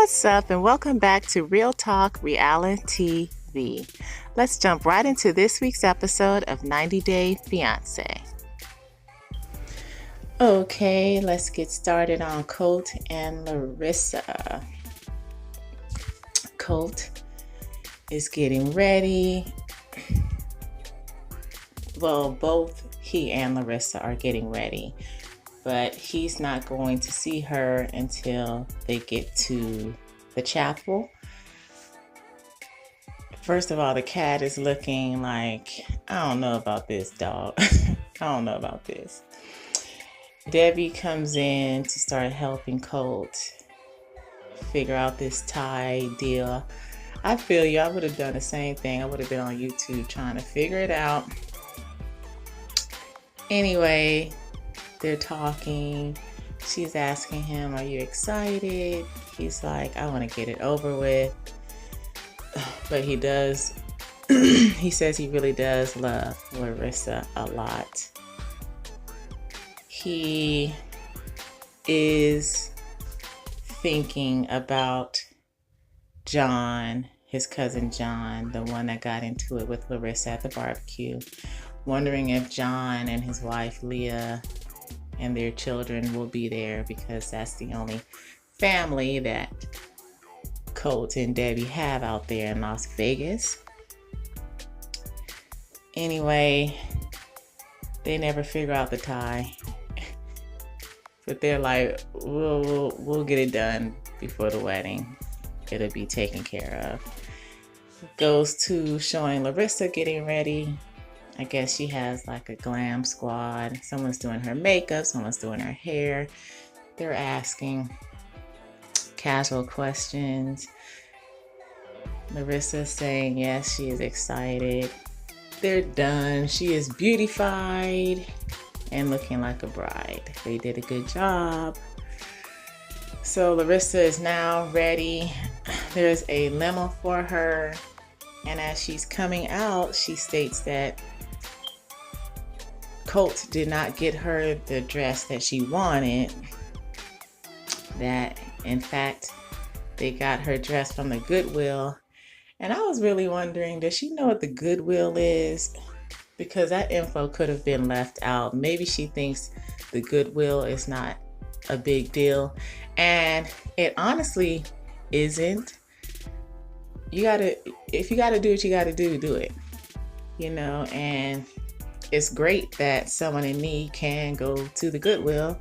What's up, and welcome back to Real Talk Reality TV. Let's jump right into this week's episode of 90 Day Fiance. Okay, let's get started on Colt and Larissa. Colt is getting ready. Well, both he and Larissa are getting ready, but he's not going to see her until they get to the chapel. First of all, the cat is looking like, I don't know about this, dog. I don't know about this. Debbie comes in to start helping Colt figure out this tie deal. I feel you. I would have done the same thing. I would have been on YouTube trying to figure it out. Anyway, they're talking. She's asking him, are you excited? He's like, I want to get it over with. But he does, he says he really does love Larissa a lot. He is thinking about John, his cousin John, the one that got into it with Larissa at the barbecue, wondering if John and his wife Leah and their children will be there, because that's the only family that Colt and Debbie have out there in Las Vegas. Anyway, they never figure out the tie, but they're like, we'll get it done before the wedding. It'll be taken care of. Goes to showing Larissa getting ready. I guess she has like a glam squad. Someone's doing her makeup, someone's doing her hair. They're asking casual questions. Larissa's saying yes, she is excited. They're done. She is beautified and looking like a bride. They did a good job. So Larissa is now ready. There's a limo for her. And as she's coming out, she states that Colt did not get her the dress that she wanted. That, in fact, they got her dress from the Goodwill. And I was really wondering, does she know what the Goodwill is? Because that info could have been left out. Maybe she thinks the Goodwill is not a big deal. And it honestly isn't. If you gotta do what you gotta do, do it. You know, and it's great that someone in need can go to the Goodwill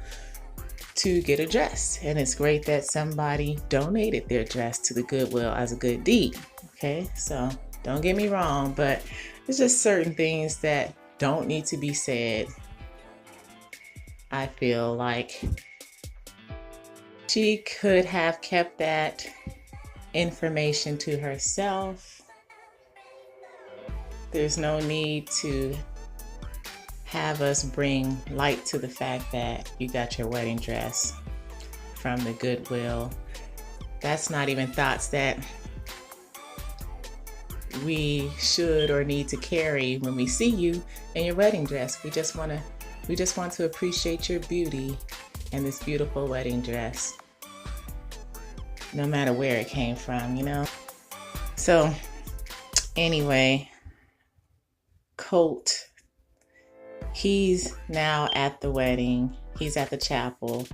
to get a dress. And it's great that somebody donated their dress to the Goodwill as a good deed. Okay, so don't get me wrong, but there's just certain things that don't need to be said. I feel like she could have kept that information to herself. There's no need to have us bring light to the fact that you got your wedding dress from the Goodwill. That's not even thoughts that we should or need to carry when we see you in your wedding dress. We just want to appreciate your beauty and this beautiful wedding dress, no matter where it came from, you know? So anyway, Colt, he's now at the wedding. He's at the chapel,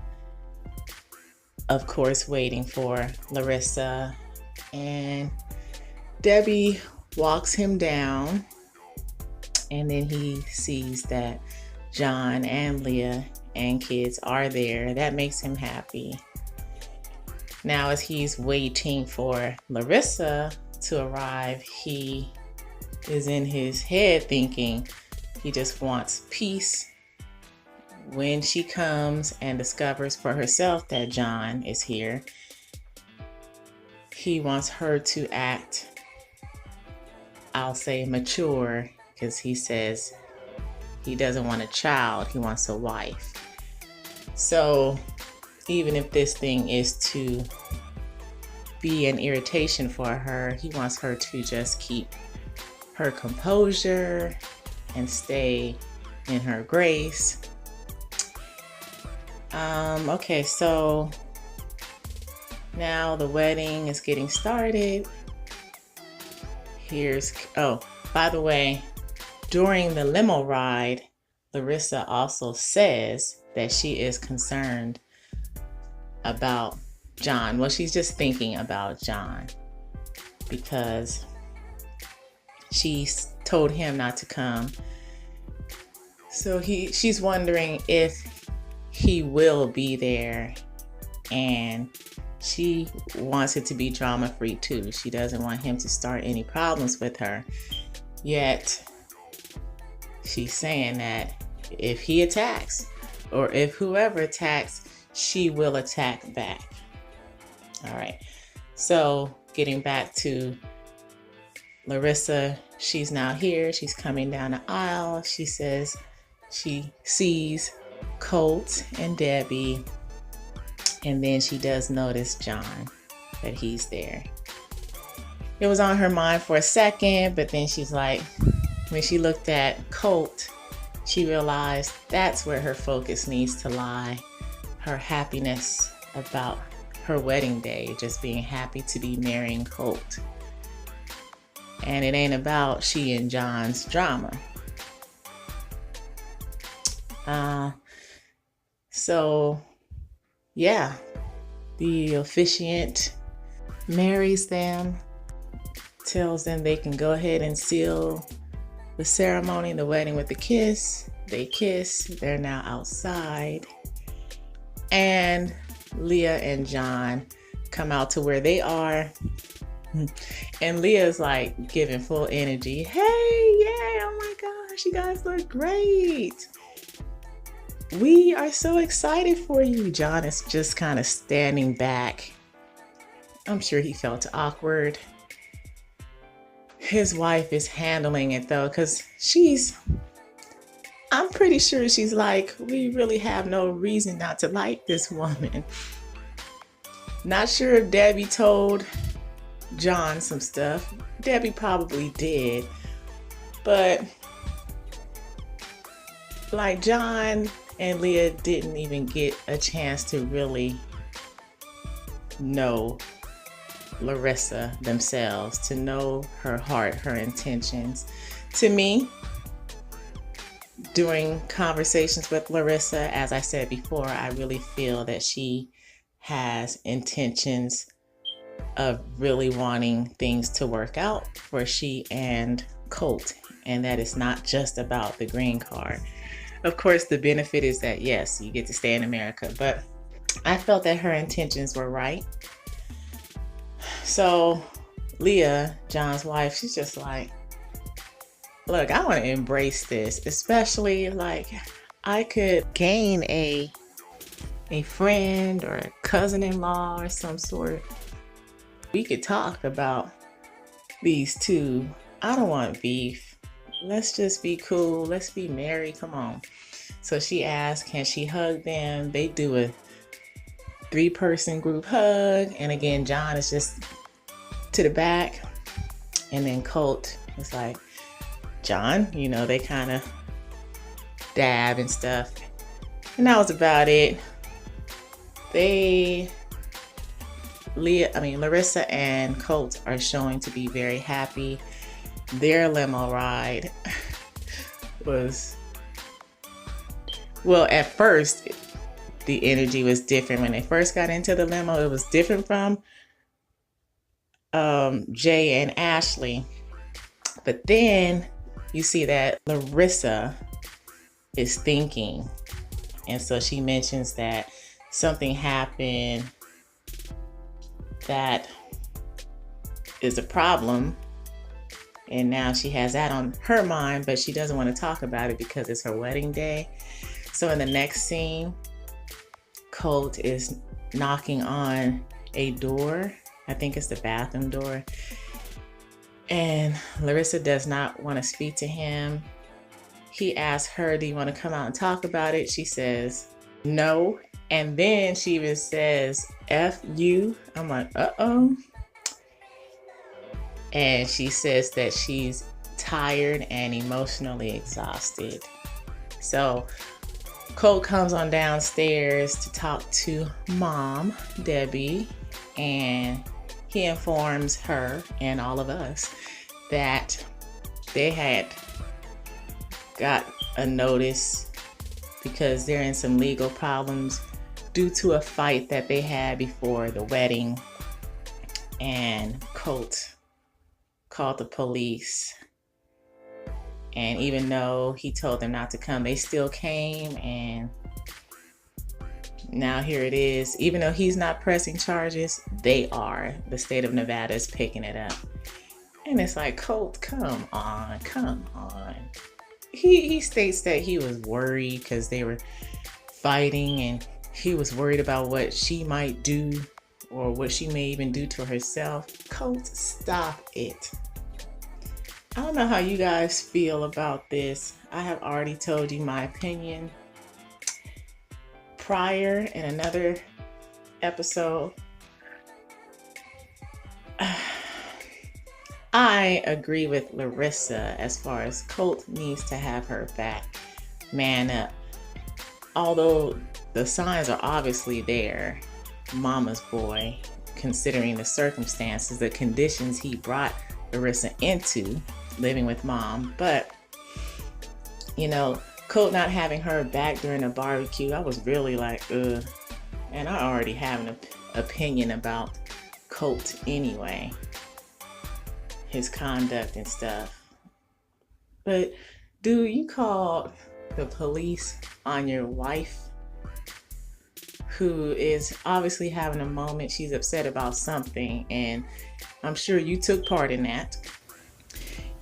of course, waiting for Larissa. And Debbie walks him down, and then he sees that John and Leah and kids are there. That makes him happy. Now, as he's waiting for Larissa to arrive, he is in his head thinking he just wants peace. When she comes and discovers for herself that John is here, he wants her to act, I'll say, mature, because he says he doesn't want a child, he wants a wife. So even if this thing is to be an irritation for her, he wants her to just keep her composure and stay in her grace. Okay, so Now the wedding is getting started. Oh, by the way, during the limo ride, Larissa also says that she is concerned about John. Well, she's just thinking about John because she's told him not to come. So she's wondering if he will be there, and she wants it to be drama-free too. She doesn't want him to start any problems with her. Yet she's saying that if he attacks, or if whoever attacks, she will attack back. All right. So getting back to Larissa, she's now here. She's coming down the aisle. She says she sees Colt and Debbie, and then she does notice John, that he's there. It was on her mind for a second, but then she's like, when she looked at Colt, she realized that's where her focus needs to lie. Her happiness about her wedding day, just being happy to be marrying Colt. And it ain't about she and John's drama. So yeah, the officiant marries them, tells them they can go ahead and seal the ceremony, the wedding, with a kiss. They kiss. They're now outside. And Leah and John come out to where they are. And Leah's like giving full energy. Hey, yay, oh my gosh, you guys look great. We are so excited for you. John is just kind of standing back. I'm sure he felt awkward. His wife is handling it though, because I'm pretty sure she's like, we really have no reason not to like this woman. Not sure if Debbie told John some stuff. Debbie probably did. But like, John and Leah didn't even get a chance to really know Larissa themselves, to know her heart, her intentions. To me, during conversations with Larissa, as I said before, I really feel that she has intentions of really wanting things to work out for she and Colt, and that it's not just about the green card. Of course, the benefit is that, yes, you get to stay in America, but I felt that her intentions were right. So Leah, John's wife, she's just like, look, I want to embrace this, especially like I could gain a friend or a cousin-in-law or some sort. We could talk about these two. I don't want beef. Let's just be cool. Let's be married. Come on. So she asked, can she hug them? They do a 3-person group hug. And again, John is just to the back. And then Colt was like, John, you know, they kind of dab and stuff. And that was about it. Larissa and Colt are showing to be very happy. Their limo ride was, well, at first the energy was different. When they first got into the limo, it was different from Jay and Ashley. But then you see that Larissa is thinking. And so she mentions that something happened that is a problem. And now she has that on her mind, but she doesn't want to talk about it because it's her wedding day. So in the next scene, Colt is knocking on a door. I think it's the bathroom door. And Larissa does not want to speak to him. He asks her, do you want to come out and talk about it? She says, no. And then she even says, F you. I'm like, uh-oh. And she says that she's tired and emotionally exhausted. So Colt comes on downstairs to talk to Mom, Debbie, and he informs her and all of us that they had got a notice because they're in some legal problems due to a fight that they had before the wedding. And Colt called the police. And even though he told them not to come, they still came. And now here it is. Even though he's not pressing charges, they are. The state of Nevada is picking it up. And it's like, Colt, come on, come on. He states that he was worried because they were fighting and he was worried about what she might do or what she may even do to herself. Colt, stop it. I don't know how you guys feel about this. I have already told you my opinion prior in another episode. I agree with Larissa as far as Colt needs to have her back, man up. Although the signs are obviously there, mama's boy, considering the circumstances, the conditions he brought Larissa into living with mom. But, you know, Colt not having her back during a barbecue, I was really like, ugh. And I already have an opinion about Colt anyway, his conduct and stuff. But dude, you called the police on your wife, who is obviously having a moment. She's upset about something, and I'm sure you took part in that.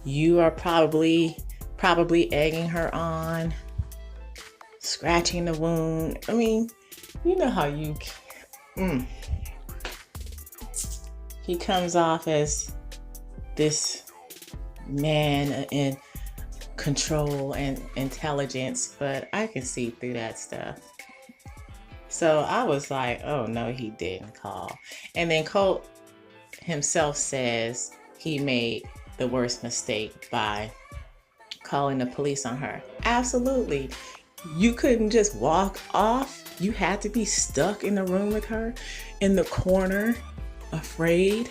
You are probably egging her on, scratching the wound. I mean, you know how you he comes off as this man in control and intelligence, but I can see through that stuff. So I was like, oh no, he didn't call. And then Colt himself says he made the worst mistake by calling the police on her. Absolutely. You couldn't just walk off. You had to be stuck in the room with her, in the corner, afraid.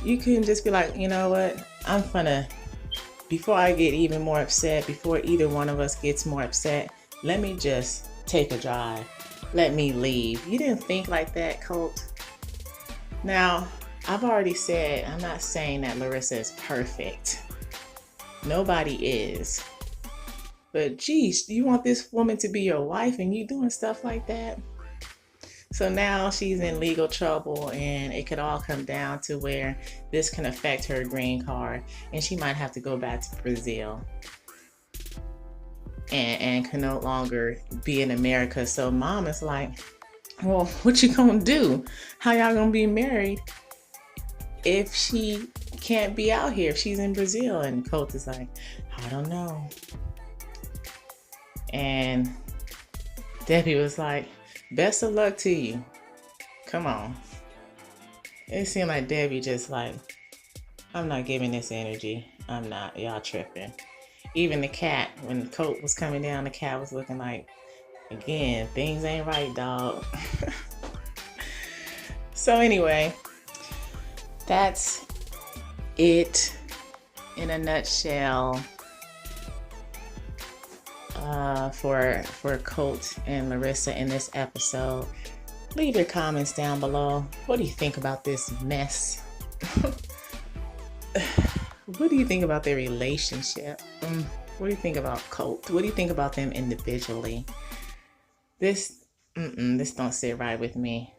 You couldn't just be like, you know what, I'm gonna, before I get even more upset, before either one of us gets more upset, let me just take a drive. Let me leave. You didn't think like that, Colt. Now, I've already said, I'm not saying that Larissa is perfect. Nobody is. But geez, you want this woman to be your wife and you doing stuff like that? So now she's in legal trouble, and it could all come down to where this can affect her green card, and she might have to go back to Brazil and can no longer be in America. So mom is like, well, what you gonna do? How y'all gonna be married if she can't be out here, if she's in Brazil? And Colt is like, I don't know. And Debbie was like, best of luck to you. Come on. It seemed like Debbie just like, I'm not giving this energy. I'm not. Y'all tripping. Even the cat, when Colt was coming down, the cat was looking like, again, things ain't right, dog. So anyway, that's it in a nutshell for Colt and Larissa in this episode. Leave your comments down below. What do you think about this mess? What do you think about their relationship? What do you think about Colt? What do you think about them individually? This don't sit right with me.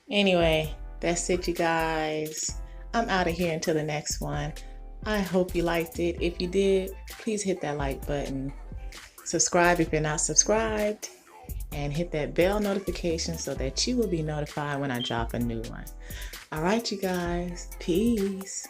Anyway, that's it, you guys. I'm out of here until the next one. I hope you liked it. If you did, please hit that like button. Subscribe if you're not subscribed. And hit that bell notification so that you will be notified when I drop a new one. All right, you guys. Peace.